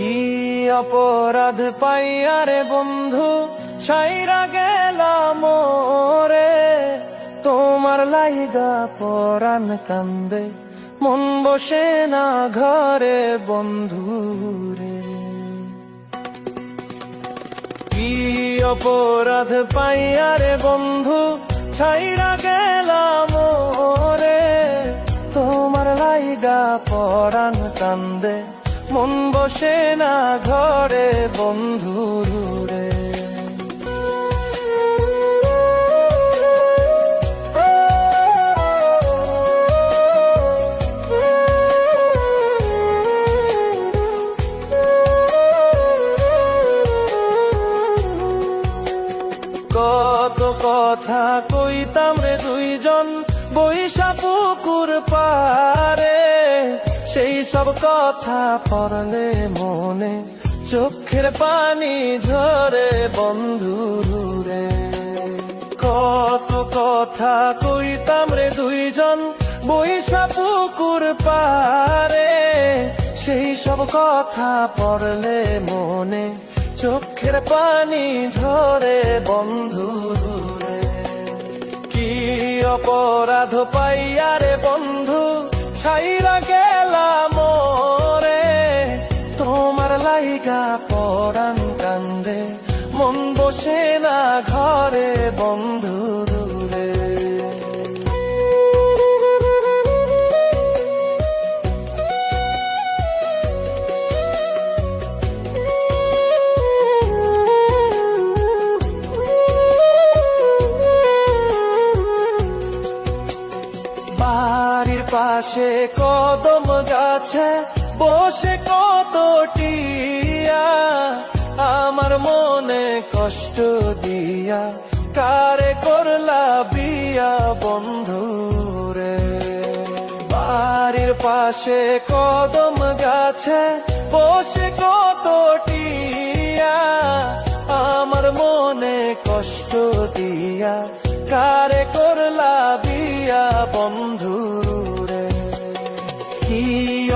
কি অপরাধ পাইয়া রে বন্ধু ছাইরা গেলাম রে, তোমার লাইগা পরাণ কান্দে মন বসে না ঘরে বন্ধু রে। কি অপরাধ পাইয়া রে বন্ধু ছাইরা গেলাম রে, তোমার লাইগা পরাণ কান্দে মন বসে না ঘরে বন্ধু রে। কত কথা কইতাম রে দুইজন বৈশা পুকুর পারে, সেই সব কথা পড়লে মনে চোখের পানি ঝরে বন্ধু রে। কত কথা কইতাম রে দুইজন বৈশা পুকুর পারে, সেই সব কথা পড়লে মনে চোখের পানি ঝরে বন্ধু রে। কি অপরাধ পাইয়া রে বন্ধু ছাইরা গেলাম রে, তোমার লাইগা পরাণ কান্দে মন বসে না ঘরে বন্ধু রে। বাড়ির পাশে কদম গাছে বসে কত টিয়া, আমার মনে কষ্ট দিয়া কারে করলা বিয়া বন্ধু রে। বাড়ির পাশে কদম গাছে বসে কত টিয়া, আমার মনে কষ্ট দিয়া কারে করলা বিয়া বন্ধু রে। কি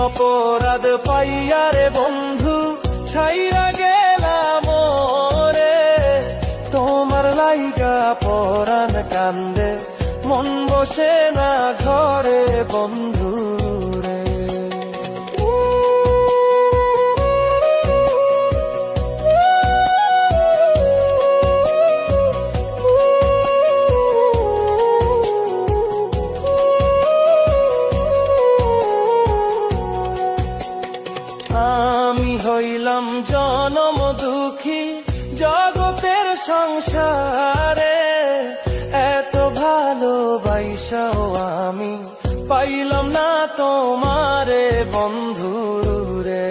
অপরাধ পাইয়া রে বন্ধু ছাইরা গেলাম রে, তোমার লাইগা পরাণ কান্দে মন বসে না ঘরে বন্ধু রে। আমি হইলাম জনম দুঃখী জগতের সংসারে, এত ভালোবাসাও আমি পাইলাম না তোমারে বন্ধু রে।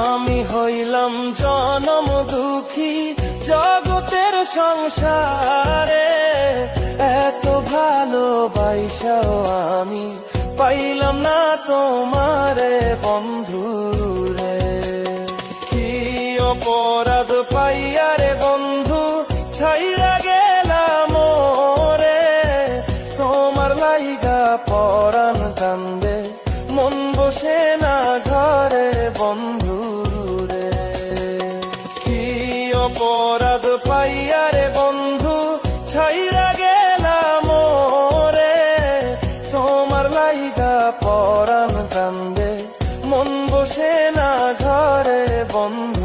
আমি হইলাম জনম দুঃখী জগতের সংসারে, এত ভালোবাসাও আমি পাইলাম না তোমারে বন্ধু রে। কি অপরাধ পাইয়া রে বন্ধু ছাইরা গেলাম রে, তোমার লাইগা পরাণ কান্দে মন বসে না ঘরে বন্ধু রে। কি অপরাধ পাইয়া রে বন্ধু ছাইরা গেলাম রে, তোমার লাইগা পরাণ কান্দে মন বসে না ঘরে বন্ধু।